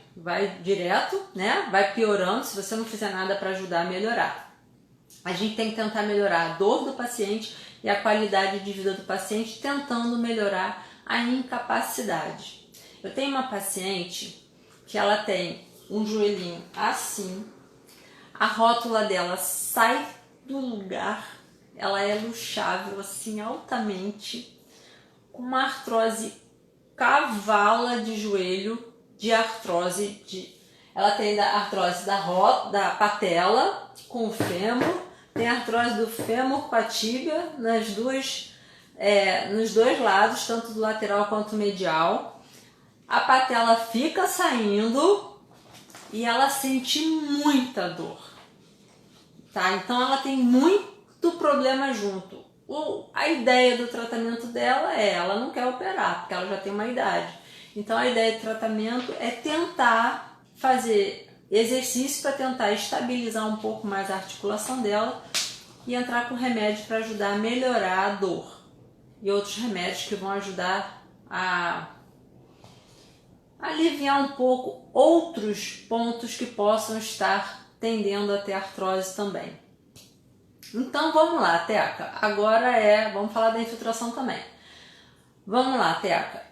direto, né? Vai piorando se você não fizer nada para ajudar a melhorar. A gente tem que tentar melhorar a dor do paciente e a qualidade de vida do paciente, tentando melhorar a incapacidade. Eu tenho uma paciente que ela tem um joelhinho assim, a rótula dela sai do lugar, ela é luxável assim altamente, com uma artrose cavala de joelho, de artrose ela tem a artrose da patela com o fêmur, tem a artrose do fêmur com a tíbia nos dois lados, tanto do lateral quanto medial. A patela fica saindo e ela sente muita dor, tá? Então ela tem muito problema junto. A ideia do tratamento dela ela não quer operar, porque ela já tem uma idade. Então a ideia do tratamento é tentar fazer exercício para tentar estabilizar um pouco mais a articulação dela e entrar com remédio para ajudar a melhorar a dor. E outros remédios que vão ajudar a aliviar um pouco outros pontos que possam estar tendendo a ter artrose também. Então vamos lá, Teca. Agora vamos falar da infiltração também. Vamos lá, Teca.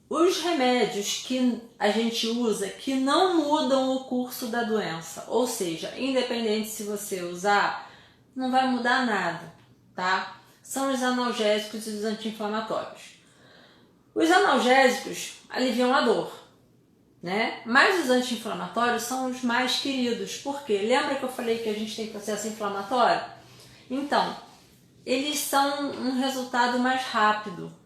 Os remédios que a gente usa que não mudam o curso da doença, ou seja, independente se você usar, não vai mudar nada, tá? São os analgésicos e os anti-inflamatórios. Os analgésicos aliviam a dor, né? Mas os anti-inflamatórios são os mais queridos. Por quê? Lembra que eu falei que a gente tem processo inflamatório? Então, eles são um resultado mais rápido.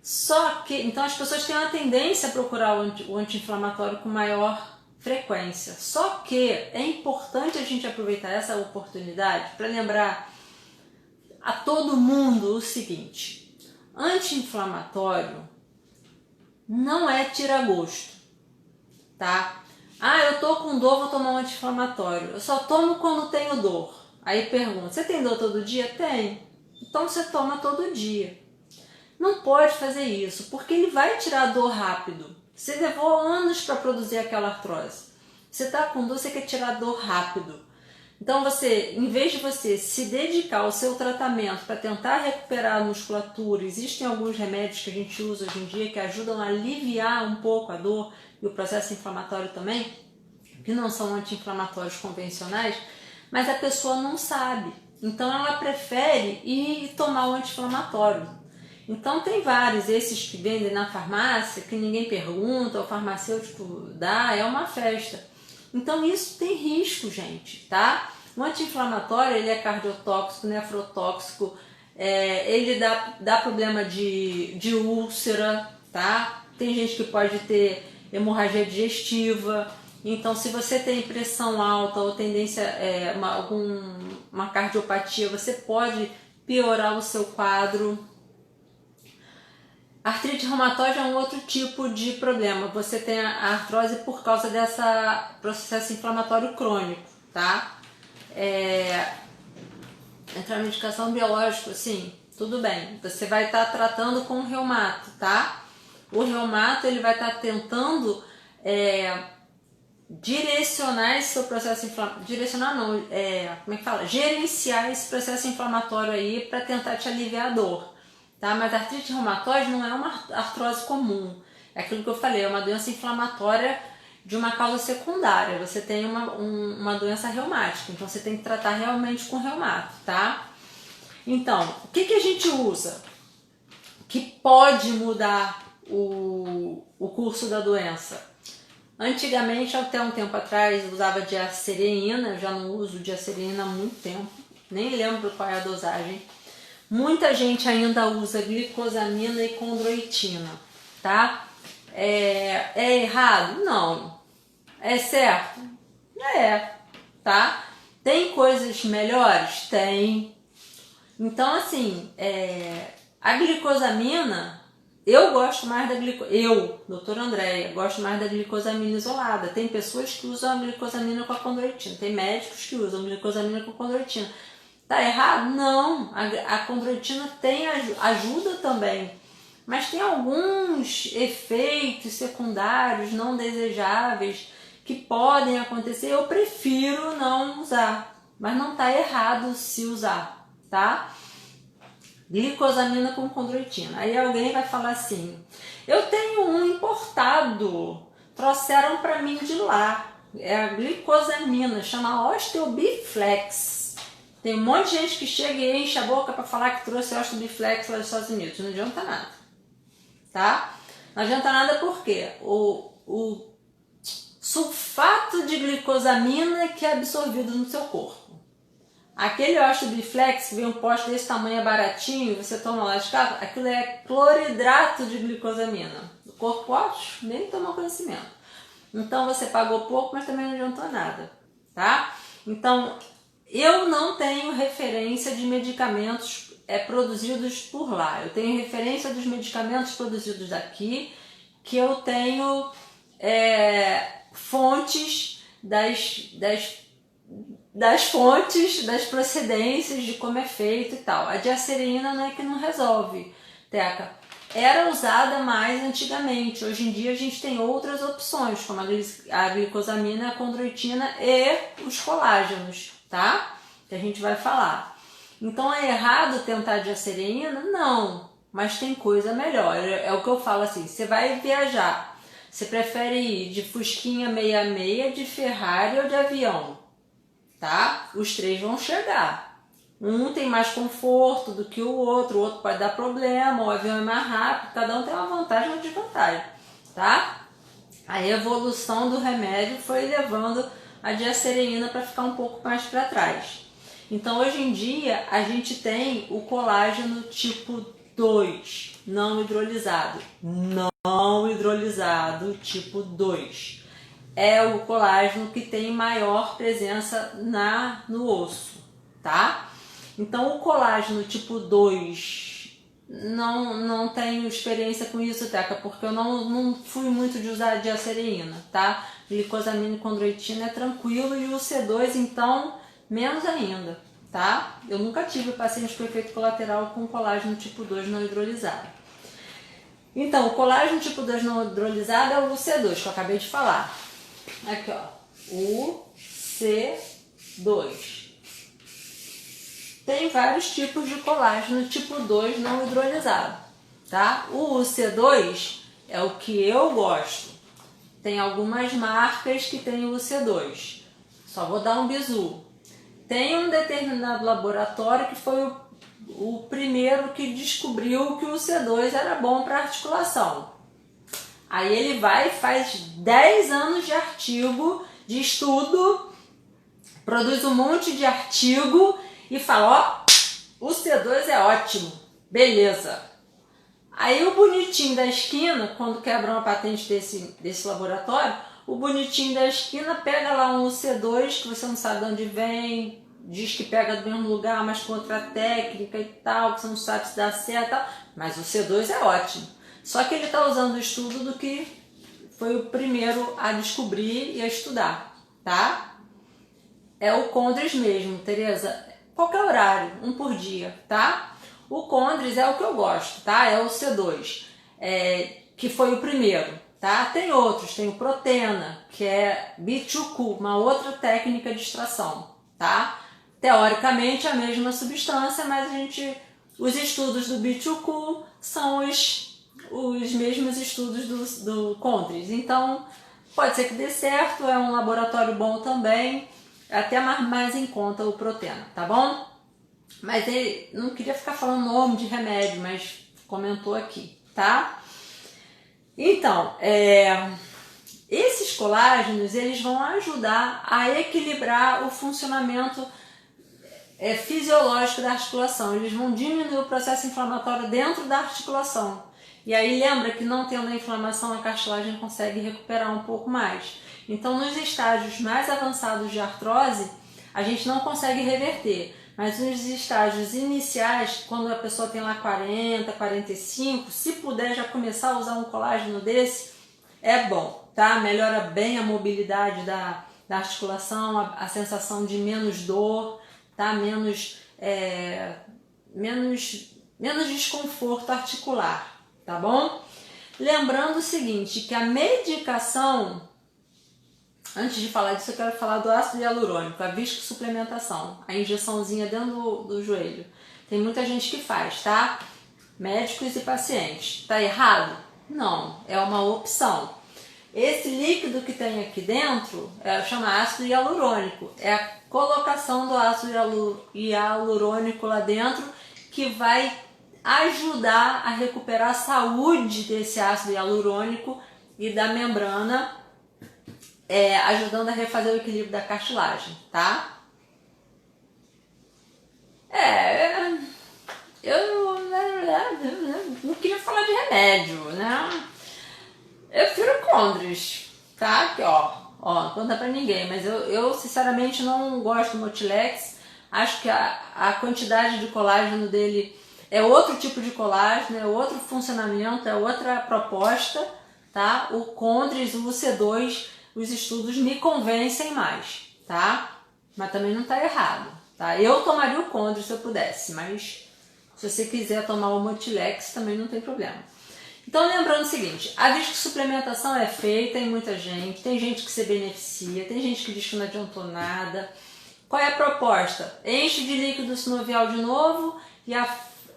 Só que, então as pessoas têm uma tendência a procurar o anti-inflamatório com maior frequência. Só que é importante a gente aproveitar essa oportunidade para lembrar a todo mundo o seguinte: anti-inflamatório não é tira-gosto, tá? Ah, eu tô com dor, vou tomar um anti-inflamatório. Eu só tomo quando tenho dor. Aí pergunta: você tem dor todo dia? Tem. Então você toma todo dia. Não pode fazer isso, porque ele vai tirar a dor rápido. Você levou anos para produzir aquela artrose. Você tá com dor, você quer tirar a dor rápido. Então você, em vez de você se dedicar ao seu tratamento para tentar recuperar a musculatura, existem alguns remédios que a gente usa hoje em dia que ajudam a aliviar um pouco a dor e o processo inflamatório também, que não são anti-inflamatórios convencionais, mas a pessoa não sabe. Então ela prefere ir tomar o anti-inflamatório. Então tem vários, esses que vendem na farmácia, que ninguém pergunta, o farmacêutico dá, é uma festa. Então isso tem risco, gente, tá? O anti-inflamatório, ele é cardiotóxico, nefrotóxico, ele dá problema de úlcera, tá? Tem gente que pode ter hemorragia digestiva. Então, se você tem pressão alta ou tendência, uma cardiopatia, você pode piorar o seu quadro. Artrite reumatoide é um outro tipo de problema. Você tem a artrose por causa desse processo inflamatório crônico, tá? Entrar medicação biológica, assim, tudo bem. Você vai estar tratando com o reumato, tá? O reumato, ele vai estar tentando direcionar esse seu processo inflamatório. Direcionar não, como é que fala? Gerenciar esse processo inflamatório aí para tentar te aliviar a dor. Tá? Mas a artrite reumatoide não é uma artrose comum. É aquilo que eu falei, é uma doença inflamatória de uma causa secundária. Você tem uma doença reumática, então você tem que tratar realmente com reumato, tá? Então, o que a gente usa que pode mudar o curso da doença? Antigamente, até um tempo atrás, eu usava diacereína, eu já não uso diacereína há muito tempo, nem lembro qual é a dosagem. Muita gente ainda usa glicosamina e condroitina, tá? É errado? Não. É certo? Tá? Tem coisas melhores? Tem. Então, assim, a glicosamina, eu gosto mais da glicosamina. Eu, doutora Andréia, gosto mais da glicosamina isolada. Tem pessoas que usam a glicosamina com a condroitina. Tem médicos que usam glicosamina com condroitina. Tá errado? Não. A condroitina ajuda também. Mas tem alguns efeitos secundários não desejáveis que podem acontecer. Eu prefiro não usar. Mas não tá errado se usar, tá? Glicosamina com condroitina. Aí alguém vai falar assim: eu tenho um importado. Trouxeram para mim de lá. É a glicosamina. Chama Osteobiflex. Tem um monte de gente que chega e enche a boca para falar que trouxe Osteobiflex lá dos Estados Unidos. Não adianta nada, tá? Não adianta nada porque o sulfato de glicosamina que é absorvido no seu corpo. Aquele Osteobiflex que vem um pote desse tamanho, é baratinho, você toma lá de casa, aquilo é cloridrato de glicosamina. O corpo, ótimo, nem toma conhecimento. Então você pagou pouco, mas também não adiantou nada, tá? Então, eu não tenho referência de medicamentos produzidos por lá. Eu tenho referência dos medicamentos produzidos daqui, que eu tenho fontes das fontes, das procedências, de como é feito e tal. A diacereína não é que não resolve, Teca. Era usada mais antigamente. Hoje em dia a gente tem outras opções, como a glicosamina, a condroitina e os colágenos, tá? Que a gente vai falar. Então é errado tentar diacereína? Não, mas tem coisa melhor. É o que eu falo assim, você vai viajar, você prefere ir de Fusquinha 66, de Ferrari ou de avião? Tá? Os três vão chegar. Um tem mais conforto do que o outro pode dar problema, o avião é mais rápido, cada um tem uma vantagem e uma desvantagem, tá? A evolução do remédio foi levando a diacereína para ficar um pouco mais para trás. Então, hoje em dia, a gente tem o colágeno tipo 2, não hidrolisado. Não hidrolisado tipo 2. é o colágeno que tem maior presença no osso, tá? Então o colágeno tipo 2 não tenho experiência com isso, Teca, porque eu não fui muito de usar diacereína, tá? Glicosamina e condroitina é tranquilo e o C2 então menos ainda, tá? Eu nunca tive paciente com efeito colateral com colágeno tipo 2 não hidrolisado. Então, o colágeno tipo 2 não hidrolisado é o C2 que eu acabei de falar. Aqui, ó, o C2. Tem vários tipos de colágeno tipo 2 não hidrolisado, tá? O UC2 é o que eu gosto. Tem algumas marcas que tem o UC2. Só vou dar um bizu. Tem um determinado laboratório que foi o primeiro que descobriu que o UC2 era bom para articulação. Aí ele vai e faz 10 anos de artigo, de estudo, produz um monte de artigo e fala, ó, o C2 é ótimo, beleza. Aí o bonitinho da esquina, quando quebra uma patente desse laboratório, o bonitinho da esquina pega lá um C2 que você não sabe de onde vem, diz que pega do mesmo lugar, mas com outra técnica e tal, que você não sabe se dá certo e tal, mas o C2 é ótimo. Só que ele está usando o estudo do que foi o primeiro a descobrir e a estudar, tá? É o Condris mesmo, Tereza. Qualquer horário, um por dia, tá? O Condris é o que eu gosto, tá? É o C2, que foi o primeiro, tá? Tem outros, tem o Protena, que é B2Q, uma outra técnica de extração, tá? Teoricamente a mesma substância, mas os estudos do B2Q são os mesmos estudos do Condris. Então, pode ser que dê certo, é um laboratório bom também, até mais em conta o Protena, tá bom? Mas ele não queria ficar falando nome de remédio, mas comentou aqui, tá? Então, esses colágenos, eles vão ajudar a equilibrar o funcionamento fisiológico da articulação. Eles vão diminuir o processo inflamatório dentro da articulação. E aí lembra que não tendo a inflamação, a cartilagem consegue recuperar um pouco mais. Então, nos estágios mais avançados de artrose, a gente não consegue reverter. Mas nos estágios iniciais, quando a pessoa tem lá 40, 45, se puder já começar a usar um colágeno desse, é bom, tá? Melhora bem a mobilidade da articulação, a sensação de menos dor, tá? Menos desconforto articular, tá bom? Lembrando o seguinte, que a medicação, antes de falar disso eu quero falar do ácido hialurônico, a viscosuplementação, a injeçãozinha dentro do joelho. Tem muita gente que faz, tá? Médicos e pacientes. Tá errado? Não, é uma opção. Esse líquido que tem aqui dentro chama ácido hialurônico. É a colocação do ácido hialurônico lá dentro que vai ajudar a recuperar a saúde desse ácido hialurônico e da membrana, ajudando a refazer o equilíbrio da cartilagem, tá? Eu não queria falar de remédio, né? Eu prefiro Condris, tá? Aqui, ó, não conta pra ninguém, mas eu sinceramente não gosto do Motilex. Acho que a quantidade de colágeno dele é outro tipo de colágeno, é outro funcionamento, é outra proposta, tá? O Condris, o UC2, os estudos me convencem mais, tá? Mas também não tá errado, tá? Eu tomaria o Condris se eu pudesse, mas se você quiser tomar o Motilex também não tem problema. Então, lembrando o seguinte, a viscosuplementação é feita em muita gente, tem gente que se beneficia, tem gente que diz que não adiantou nada. Qual é a proposta? Enche de líquido sinovial de novo e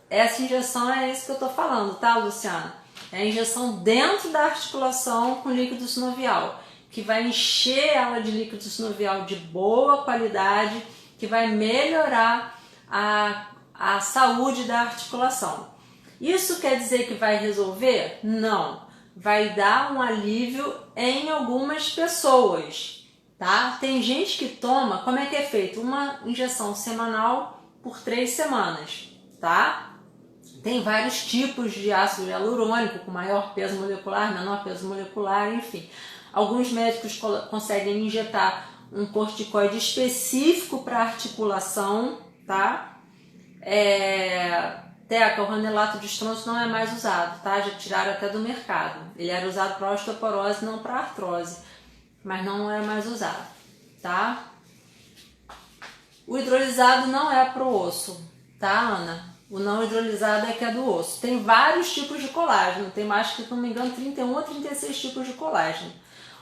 essa injeção é isso que eu estou falando, tá, Luciana? É a injeção dentro da articulação com líquido sinovial, que vai encher ela de líquido sinovial de boa qualidade, que vai melhorar a saúde da articulação. Isso quer dizer que vai resolver? Não. Vai dar um alívio em algumas pessoas, tá? Tem gente que toma, como é que é feito? Uma injeção semanal por 3 semanas, tá? Tem vários tipos de ácido hialurônico, com maior peso molecular, menor peso molecular, enfim. Alguns médicos conseguem injetar um corticoide específico para articulação, tá? Teca, o ranelato de estronço não é mais usado, tá? Já tiraram até do mercado. Ele era usado para osteoporose, não para artrose, mas não é mais usado, tá? O hidrolisado não é para o osso, tá, Ana? O não hidrolisado é que é do osso. Tem vários tipos de colágeno, tem mais que, se não me engano, 31 ou 36 tipos de colágeno.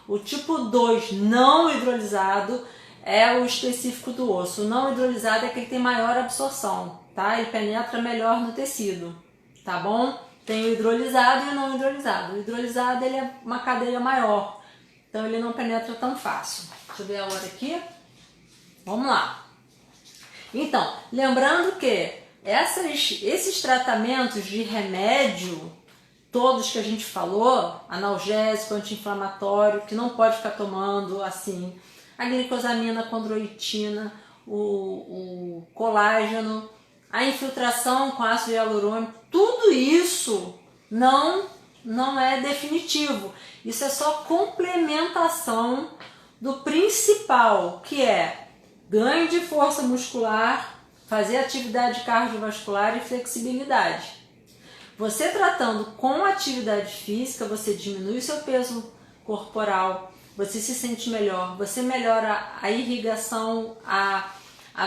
O tipo 2 não hidrolisado é o específico do osso. O não hidrolisado é que ele tem maior absorção, tá? Ele penetra melhor no tecido, tá bom? Tem o hidrolisado e o não hidrolisado. O hidrolisado ele é uma cadeia maior, então ele não penetra tão fácil. Deixa eu ver a hora aqui. Vamos lá. Então, lembrando que esses tratamentos de remédio, todos que a gente falou, analgésico, anti-inflamatório, que não pode ficar tomando assim, a glicosamina, a condroitina, o colágeno, a infiltração com ácido hialurônico, tudo isso não é definitivo. Isso é só complementação do principal, que é ganho de força muscular, fazer atividade cardiovascular e flexibilidade. Você tratando com atividade física, você diminui o seu peso corporal, você se sente melhor, você melhora a irrigação, a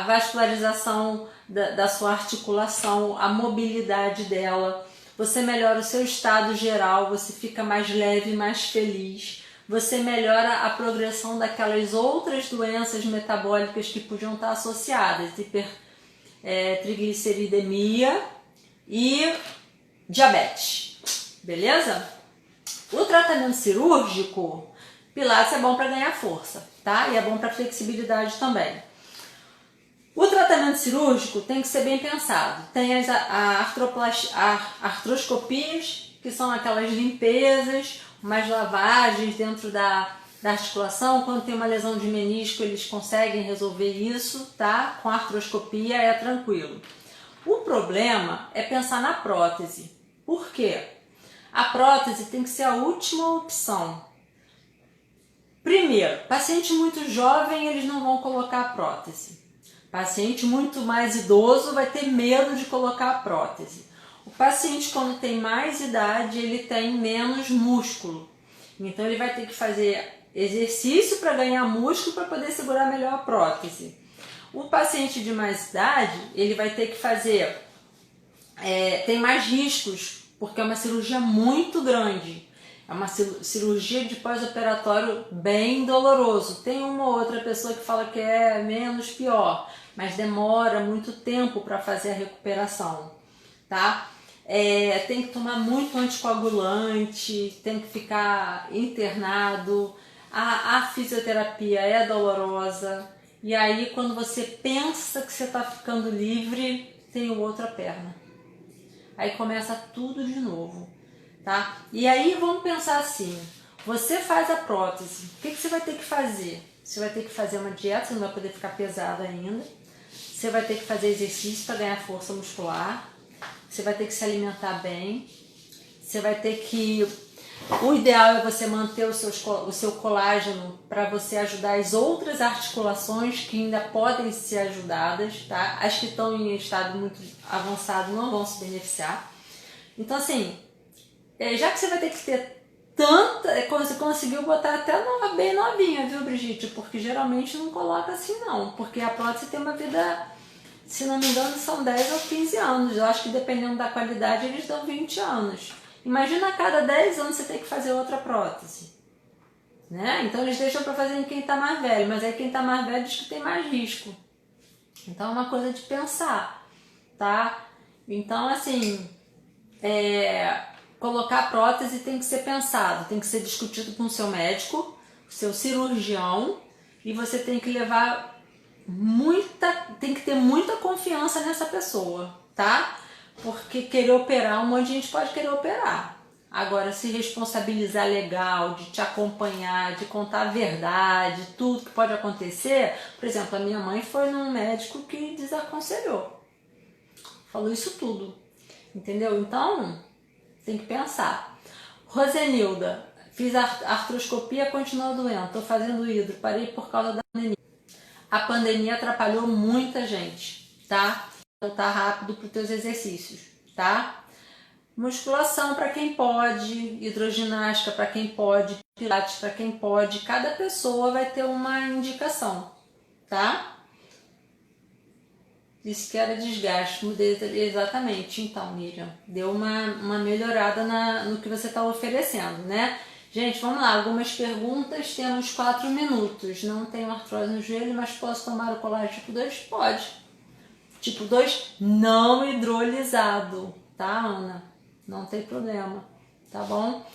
vascularização da sua articulação, a mobilidade dela, você melhora o seu estado geral, você fica mais leve, mais feliz, você melhora a progressão daquelas outras doenças metabólicas que podiam estar associadas, trigliceridemia e diabetes, beleza? O tratamento cirúrgico, Pilates é bom para ganhar força, tá? E é bom para flexibilidade também. O tratamento cirúrgico tem que ser bem pensado. Tem as artroscopias, que são aquelas limpezas, umas lavagens dentro da articulação. Quando tem uma lesão de menisco, eles conseguem resolver isso, tá? Com artroscopia é tranquilo. O problema é pensar na prótese. Por quê? A prótese tem que ser a última opção. Primeiro, paciente muito jovem, eles não vão colocar a prótese. Paciente muito mais idoso vai ter medo de colocar a prótese. O paciente, quando tem mais idade, ele tem menos músculo. Então, ele vai ter que fazer exercício para ganhar músculo para poder segurar melhor a prótese. O paciente de mais idade, ele vai ter que fazer... tem mais riscos, porque é uma cirurgia muito grande. É uma cirurgia de pós-operatório bem doloroso. Tem uma ou outra pessoa que fala que é menos pior, mas demora muito tempo para fazer a recuperação, tá? Tem que tomar muito anticoagulante, tem que ficar internado, a fisioterapia é dolorosa, e aí quando você pensa que você está ficando livre, tem outra perna. Aí começa tudo de novo. Tá? E aí vamos pensar assim, você faz a prótese, o que você vai ter que fazer? Você vai ter que fazer uma dieta, você não vai poder ficar pesado ainda, você vai ter que fazer exercício para ganhar força muscular, você vai ter que se alimentar bem, você vai ter que... O ideal é você manter o seu colágeno para você ajudar as outras articulações que ainda podem ser ajudadas, tá? As que estão em estado muito avançado não vão se beneficiar. Então assim, já que você vai ter que ter tanta... Você conseguiu botar até bem novinha, viu, Brigitte? Porque geralmente não coloca assim não, porque a prótese tem uma vida, se não me engano, são 10 ou 15 anos. Eu acho que dependendo da qualidade eles dão 20 anos. Imagina a cada 10 anos você ter que fazer outra prótese, né? Então eles deixam para fazer em quem está mais velho, mas aí quem está mais velho diz que tem mais risco. Então é uma coisa de pensar, tá? Então assim, colocar a prótese tem que ser pensado, tem que ser discutido com o seu médico, seu cirurgião, e você tem que levar tem que ter muita confiança nessa pessoa, tá? Porque querer operar, um monte de gente pode querer operar. Agora, se responsabilizar legal, de te acompanhar, de contar a verdade, tudo que pode acontecer. Por exemplo, a minha mãe foi num médico que desaconselhou. Falou isso tudo, entendeu? Então, tem que pensar. Rosenilda, Fiz artroscopia, continua doendo. Tô fazendo hidro, parei por causa da pandemia. A pandemia atrapalhou muita gente, tá? Voltar rápido para os teus exercícios, tá? Musculação para quem pode, hidroginástica para quem pode, pilates para quem pode. Cada pessoa vai ter uma indicação, tá? Isso que era desgaste, mudei exatamente. Então, Miriam, deu uma melhorada no que você está oferecendo, né? Gente, vamos lá, algumas perguntas, temos 4 minutos. Não tenho artrose no joelho, mas posso tomar o colágeno tipo 2? Pode. Tipo 2 não hidrolisado, tá, Ana? Não tem problema, tá bom?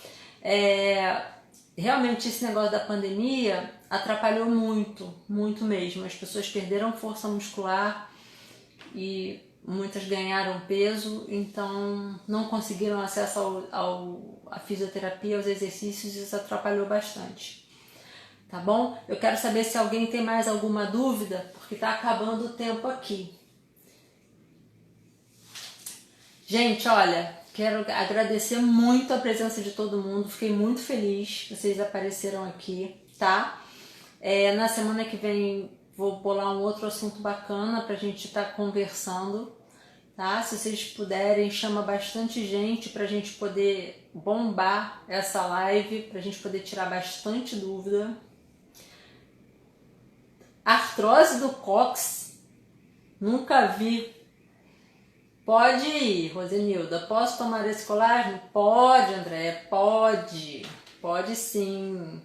Realmente esse negócio da pandemia atrapalhou muito, muito mesmo. As pessoas perderam força muscular e muitas ganharam peso, então não conseguiram acesso à fisioterapia, aos exercícios, e isso atrapalhou bastante. Tá bom? Eu quero saber se alguém tem mais alguma dúvida, porque tá acabando o tempo aqui. Gente, olha, quero agradecer muito a presença de todo mundo, fiquei muito feliz que vocês apareceram aqui, tá? Na semana que vem vou bolar um outro assunto bacana pra gente estar conversando, tá? Se vocês puderem, chama bastante gente pra gente poder bombar essa live, pra gente poder tirar bastante dúvida. Artrose do cóccix, nunca vi. Pode ir, Rosenilda. Posso tomar esse colágeno? Pode, André, pode. Pode sim.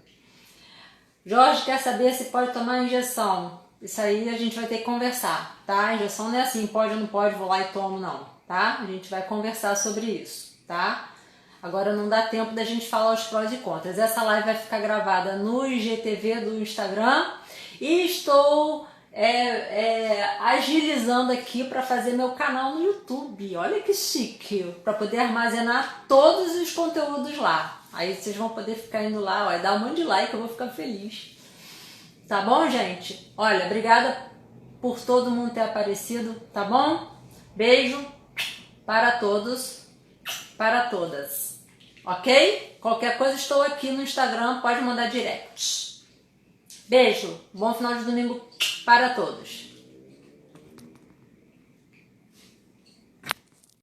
Jorge quer saber se pode tomar injeção. Isso aí a gente vai ter que conversar, tá? A injeção não é assim, pode ou não pode, vou lá e tomo, não, tá? A gente vai conversar sobre isso, tá? Agora não dá tempo da gente falar os prós e contras. Essa live vai ficar gravada no IGTV do Instagram e estou agilizando aqui para fazer meu canal no YouTube. Olha que chique, para poder armazenar todos os conteúdos lá. Aí vocês vão poder ficar indo lá, ó, dar um monte de like, eu vou ficar feliz. Tá bom, gente? Olha, obrigada por todo mundo ter aparecido, tá bom? Beijo para todos, para todas. Ok? Qualquer coisa estou aqui no Instagram, pode mandar direct. Beijo, bom final de domingo para todos.